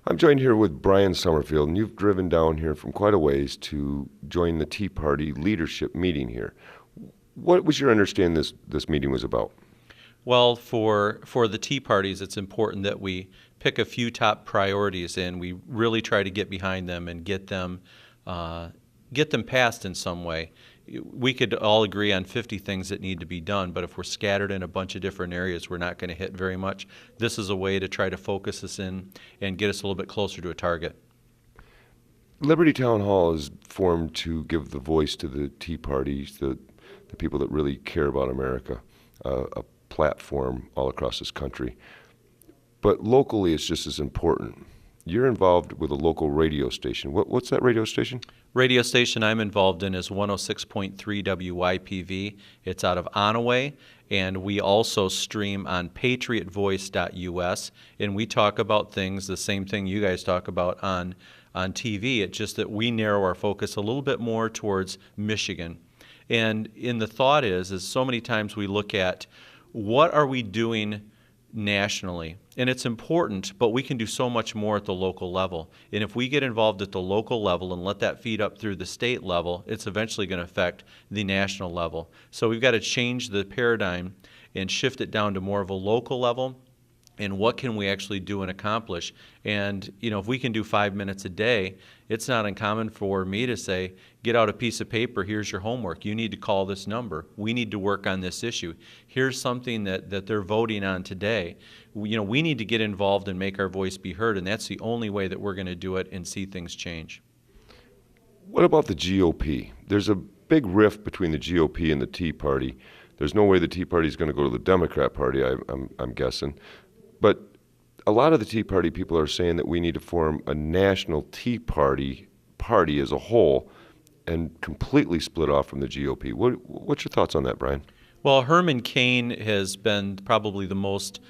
I'm joined here with Brian Sommerfield, and you've driven down here from quite a ways to join the Tea Party leadership meeting here. What was your understanding this meeting was about? Well, for the Tea Parties, it's important that we pick a few top priorities and we really try to get behind them and get them passed in some way. We could all agree on 50 things that need to be done, but if we're scattered in a bunch of different areas, we're not going to hit very much. This is a way to try to focus us in and get us a little bit closer to a target. Liberty Town Hall is formed to give the voice to the Tea Parties, the people that really care about America, a platform all across this country. But locally, it's just as important. You're involved with a local radio station. What's that radio station? Radio station I'm involved in is 106.3 WYPV. It's out of Onaway, and we also stream on patriotvoice.us, and we talk about things, the same thing you guys talk about on TV. It's just that we narrow our focus a little bit more towards Michigan. And in the thought is so many times we look at what are we doing nationally, and it's important, but we can do so much more at the local level. And if we get involved at the local level and let that feed up through the state level, it's eventually going to affect the national level. So we've got to change the paradigm and shift it down to more of a local level. And what can we actually do and accomplish? And, if we can do 5 minutes a day, it's not uncommon for me to say, get out a piece of paper, here's your homework. You need to call this number. We need to work on this issue. Here's something that they're voting on today. We need to get involved and make our voice be heard, and that's the only way that we're going to do it and see things change. What about the GOP? There's a big rift between the GOP and the Tea Party. There's no way the Tea Party is going to go to the Democrat Party, I'm guessing. But a lot of the Tea Party people are saying that we need to form a national Tea Party as a whole and completely split off from the GOP. What's your thoughts on that, Brian? Well, Herman Cain has been probably the most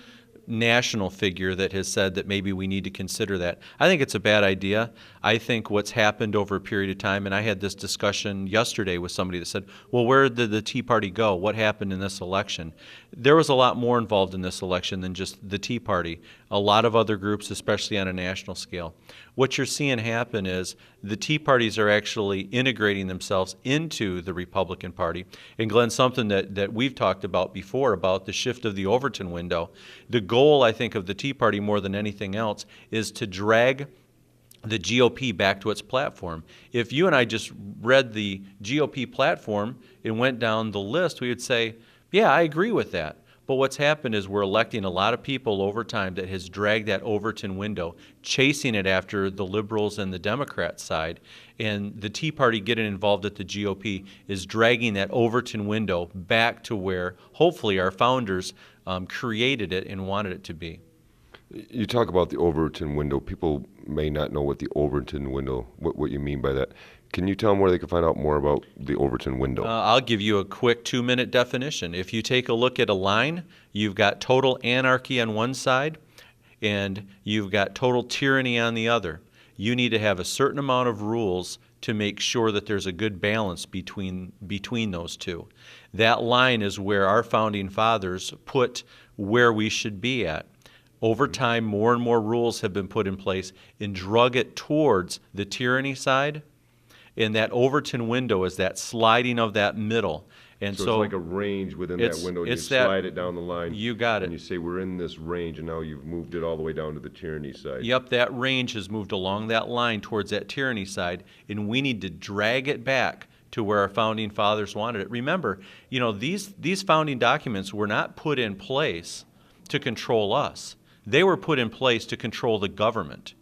national figure that has said that maybe we need to consider that. I think it's a bad idea. I think what's happened over a period of time, and I had this discussion yesterday with somebody that said, well, where did the Tea Party go? What happened in this election? There was a lot more involved in this election than just the Tea Party. A lot of other groups, especially on a national scale. What you're seeing happen is the Tea Parties are actually integrating themselves into the Republican Party. And Glenn, something that we've talked about before about the shift of the Overton window, the goal, I think, of the Tea Party more than anything else is to drag the GOP back to its platform. If you and I just read the GOP platform and went down the list, we would say, yeah, I agree with that. But what's happened is we're electing a lot of people over time that has dragged that Overton window, chasing it after the liberals and the Democrat side. And the Tea Party getting involved at the GOP is dragging that Overton window back to where hopefully our founders created it and wanted it to be. You talk about the Overton window. People may not know what the Overton window, what you mean by that. Can you tell them where they can find out more about the Overton window? I'll give you a quick 2-minute definition. If you take a look at a line, you've got total anarchy on one side, and you've got total tyranny on the other. You need to have a certain amount of rules to make sure that there's a good balance between those two. That line is where our founding fathers put where we should be at. Over time, more and more rules have been put in place and drug it towards the tyranny side. And that Overton window is that sliding of that middle. And so it's like a range within that window. You slide it down the line. You got it. And you say, we're in this range, and now you've moved it all the way down to the tyranny side. Yep, that range has moved along that line towards that tyranny side, and we need to drag it back to where our founding fathers wanted it. Remember, these founding documents were not put in place to control us. They were put in place to control the government.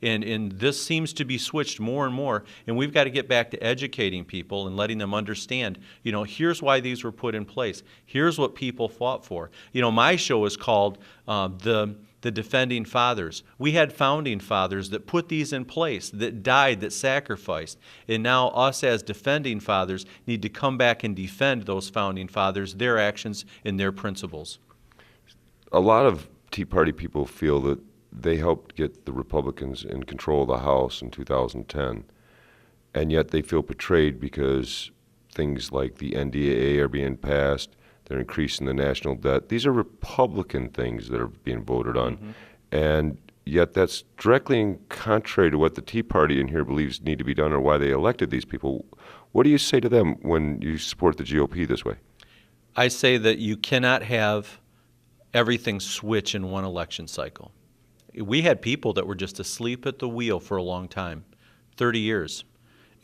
And this seems to be switched more and more, and we've got to get back to educating people and letting them understand, here's why these were put in place. Here's what people fought for. My show is called the Defending Fathers. We had founding fathers that put these in place, that died, that sacrificed. And now us as defending fathers need to come back and defend those founding fathers, their actions, and their principles. A lot of Tea Party people feel that they helped get the Republicans in control of the House in 2010, and yet they feel betrayed because things like the NDAA are being passed, they're increasing the national debt. These are Republican things that are being voted on. Mm-hmm. And yet that's directly in contrary to what the Tea Party in here believes need to be done or why they elected these people. What do you say to them when you support the GOP this way? I say that you cannot have everything switch in one election cycle. We had people that were just asleep at the wheel for a long time, 30 years.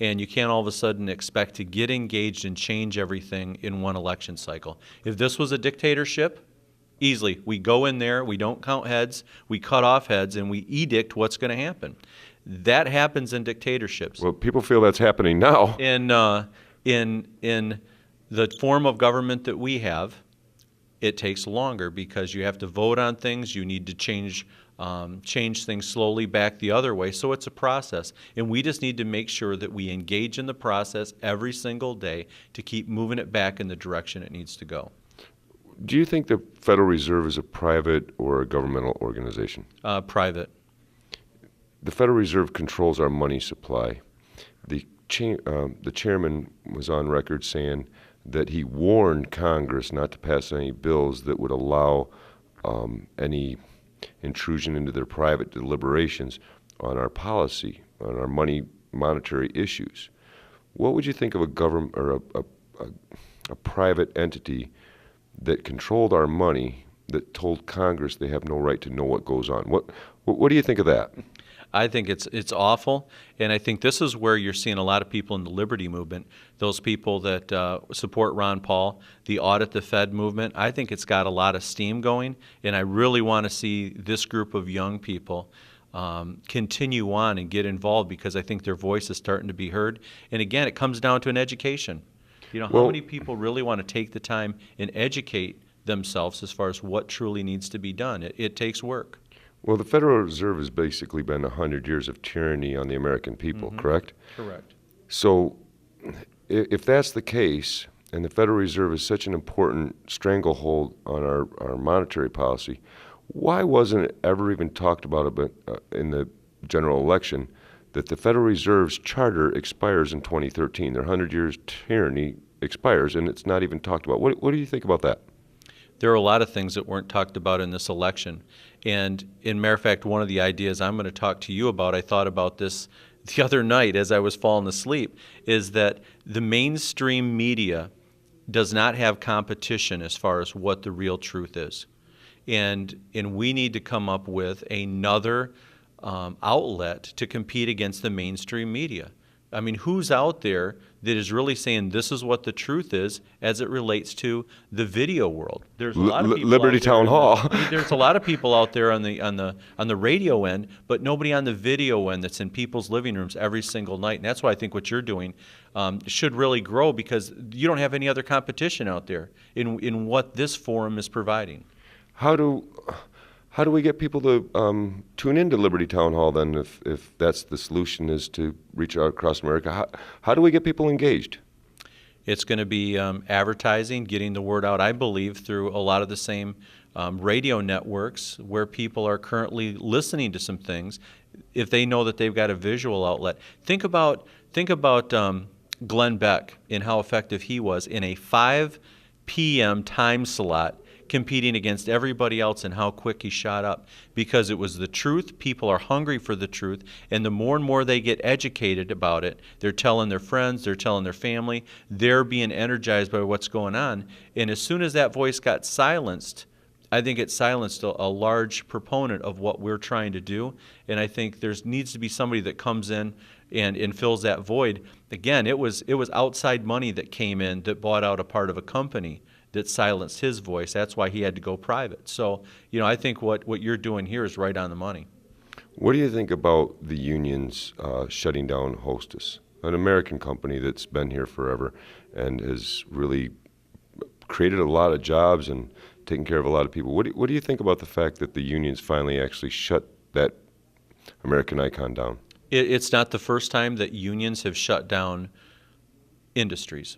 And you can't all of a sudden expect to get engaged and change everything in one election cycle. If this was a dictatorship, easily, we go in there, we don't count heads, we cut off heads, and we edict what's going to happen. That happens in dictatorships. Well, people feel that's happening now. In the form of government that we have, it takes longer because you have to vote on things. You need to change things slowly back the other way. So it's a process. And we just need to make sure that we engage in the process every single day to keep moving it back in the direction it needs to go. Do you think the Federal Reserve is a private or a governmental organization? Private. The Federal Reserve controls our money supply. The chairman was on record saying that he warned Congress not to pass any bills that would allow any intrusion into their private deliberations on our policy, on our monetary issues. What would you think of a government or a private entity that controlled our money that told Congress they have no right to know what goes on? What do you think of that? I think it's awful, and I think this is where you're seeing a lot of people in the liberty movement, those people that support Ron Paul, the Audit the Fed movement. I think it's got a lot of steam going, and I really want to see this group of young people continue on and get involved because I think their voice is starting to be heard. And again, it comes down to an education. You know, how many people really want to take the time and educate themselves as far as what truly needs to be done? It takes work. Well, the Federal Reserve has basically been 100 years of tyranny on the American people, correct? Correct. So if that's the case, and the Federal Reserve is such an important stranglehold on our monetary policy, why wasn't it ever even talked about in the general election that the Federal Reserve's charter expires in 2013? Their 100 years tyranny expires, and it's not even talked about. What do you think about that? There are a lot of things that weren't talked about in this election. And in matter of fact, one of the ideas I'm going to talk to you about, I thought about this the other night as I was falling asleep, is that the mainstream media does not have competition as far as what the real truth is. And we need to come up with another outlet to compete against the mainstream media. I mean, who's out there that is really saying this is what the truth is as it relates to the video world? There's a lot of people Liberty Town Hall. There's a lot of people out there on the radio end, but nobody on the video end that's in people's living rooms every single night. And that's why I think what you're doing should really grow because you don't have any other competition out there in what this forum is providing. How do we get people to tune into Liberty Town Hall then if that's the solution is to reach out across America? How do we get people engaged? It's going to be advertising, getting the word out, I believe, through a lot of the same radio networks where people are currently listening to some things if they know that they've got a visual outlet. Think about Glenn Beck and how effective he was in a 5 p.m. time slot competing against everybody else and how quick he shot up because it was the truth. People are hungry for the truth, and the more and more they get educated about it, they're telling their friends, they're telling their family, they're being energized by what's going on. And as soon as that voice got silenced, I think it silenced a large proponent of what we're trying to do, and I think there needs to be somebody that comes in and fills that void. Again, it was outside money that came in that bought out a part of a company that silenced his voice. That's why he had to go private. So, I think what you're doing here is right on the money. What do you think about the unions shutting down Hostess, an American company that's been here forever and has really created a lot of jobs and taken care of a lot of people? What do you think about the fact that the unions finally actually shut that American icon down? It's not the first time that unions have shut down industries.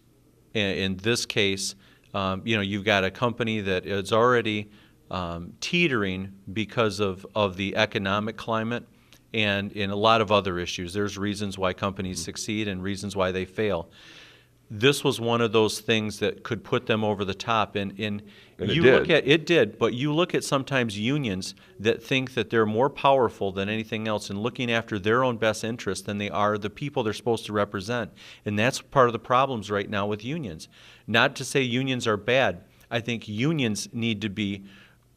In this case, you've got a company that is already teetering because of the economic climate and in a lot of other issues. There's reasons why companies succeed and reasons why they fail. this was one of those things that could put them over the top. And And it you did. look at it did, but you look at sometimes unions that think that they're more powerful than anything else in looking after their own best interest than they are the people they're supposed to represent. And that's part of the problems right now with unions. Not to say unions are bad. I think unions need to be,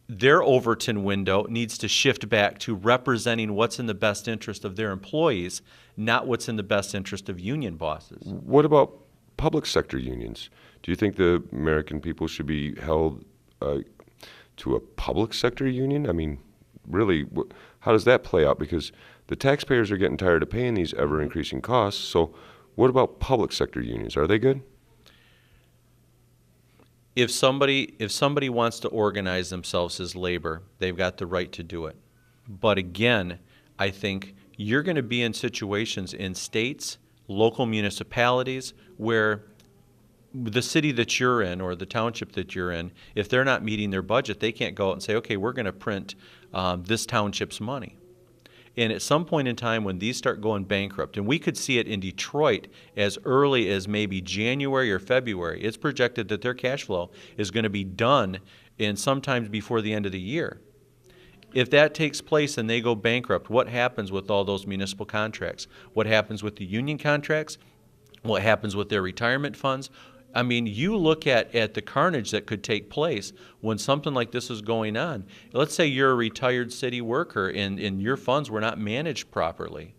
their Overton window needs to shift back to representing what's in the best interest of their employees, not what's in the best interest of union bosses. What about public sector unions? Do you think the American people should be held to a public sector union? I mean, really, how does that play out? Because the taxpayers are getting tired of paying these ever-increasing costs. So what about public sector unions? Are they good? If somebody wants to organize themselves as labor, they've got the right to do it. But again, I think you're going to be in situations in states, local municipalities, where the city that you're in or the township that you're in, if they're not meeting their budget, they can't go out and say, okay, we're going to print this township's money. And at some point in time when these start going bankrupt, and we could see it in Detroit as early as maybe January or February, it's projected that their cash flow is going to be done in sometimes before the end of the year. If that takes place and they go bankrupt, what happens with all those municipal contracts? What happens with the union contracts? What happens with their retirement funds? I mean, you look at the carnage that could take place when something like this is going on. Let's say you're a retired city worker and your funds were not managed properly.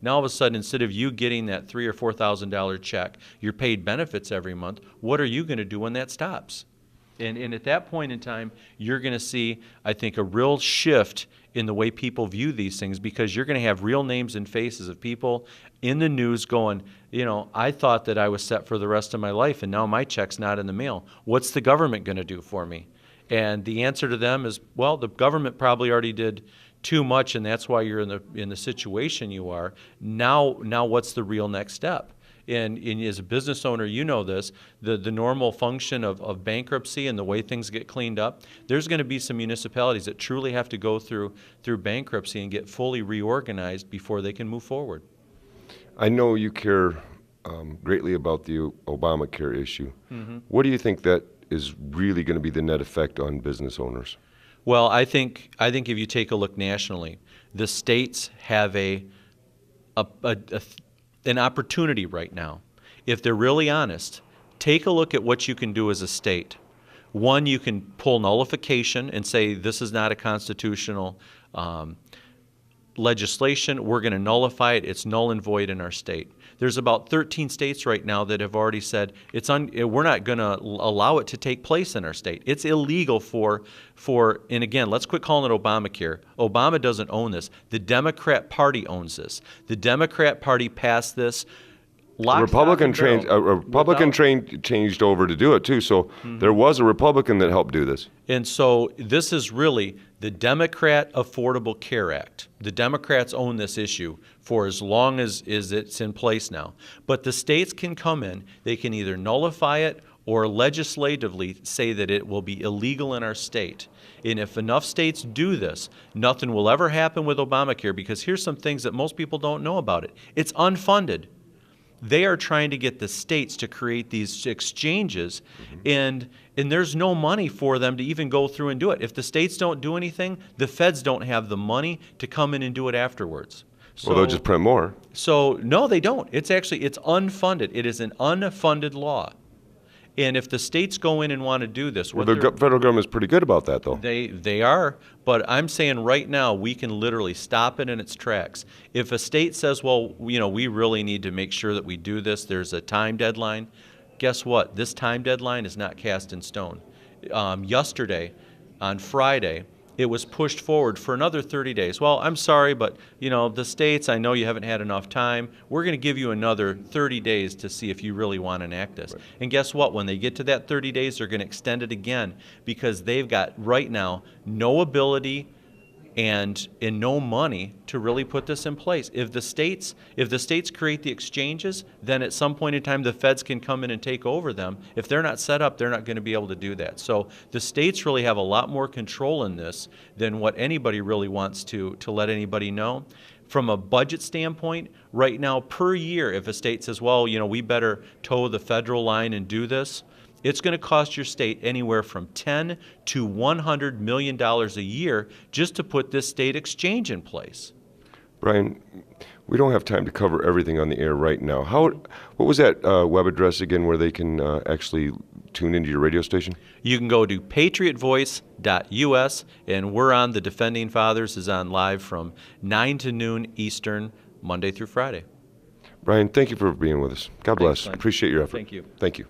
Now all of a sudden, instead of you getting that $3,000 or $4,000 check, you're paid benefits every month. What are you going to do when that stops? And at that point in time, you're going to see, I think, a real shift in the way people view these things, because you're going to have real names and faces of people in the news going, you know, I thought that I was set for the rest of my life, and now my check's not in the mail. What's the government going to do for me? And the answer to them is, well, the government probably already did too much, and that's why you're in the situation you are. Now what's the real next step? And as a business owner, you know this, the normal function of bankruptcy and the way things get cleaned up, there's going to be some municipalities that truly have to go through bankruptcy and get fully reorganized before they can move forward. I know you care greatly about the Obamacare issue. Mm-hmm. What do you think that is really going to be the net effect on business owners? Well, I think if you take a look nationally, the states have an opportunity right now. If they're really honest, take a look at what you can do as a state. One, you can pull nullification and say this is not a constitutional legislation. We're going to nullify it. It's null and void in our state. There's about 13 states right now that have already said we're not going to allow it to take place in our state. It's illegal for, and again, let's quit calling it Obamacare. Obama doesn't own this. The Democrat Party owns this. The Democrat Party passed this. A Republican changed over to do it too, so there was a Republican that helped do this. And so this is really the Democrat Affordable Care Act. The Democrats own this issue for as long as it's in place now. But the states can come in, they can either nullify it or legislatively say that it will be illegal in our state. And if enough states do this, nothing will ever happen with Obamacare, because here's some things that most people don't know about it. It's unfunded. They are trying to get the states to create these exchanges, and there's no money for them to even go through and do it. If the states don't do anything, the feds don't have the money to come in and do it afterwards. So, Well, they'll just print more. So no, they don't. It's unfunded. It is an unfunded law. And if the states go in and want to do this, Well, the federal government's pretty good about that, though. they are, but I'm saying right now we can literally stop it in its tracks. If a state says, well, we really need to make sure that we do this, there's a time deadline, guess what? This time deadline is not cast in stone. Yesterday, on Friday, it was pushed forward for another 30 days. Well, I'm sorry, but the states, I know you haven't had enough time. We're going to give you another 30 days to see if you really want to enact this. Right. And guess what? When they get to that 30 days, they're going to extend it again, because they've got right now no ability and no money to really put this in place. If the states create the exchanges, then at some point in time the feds can come in and take over them. If they're not set up, they're not going to be able to do that. So the states really have a lot more control in this than what anybody really wants to let anybody know. From a budget standpoint, right now per year, if a state says, well, we better toe the federal line and do this, it's going to cost your state anywhere from $10 to $100 million a year just to put this state exchange in place. Brian, we don't have time to cover everything on the air right now. What was that web address again where they can actually tune into your radio station? You can go to patriotvoice.us, and we're on. The Defending Fathers is on live from 9 to noon Eastern, Monday through Friday. Brian, thank you for being with us. God bless. Glenn. Appreciate your effort. Thank you. Thank you.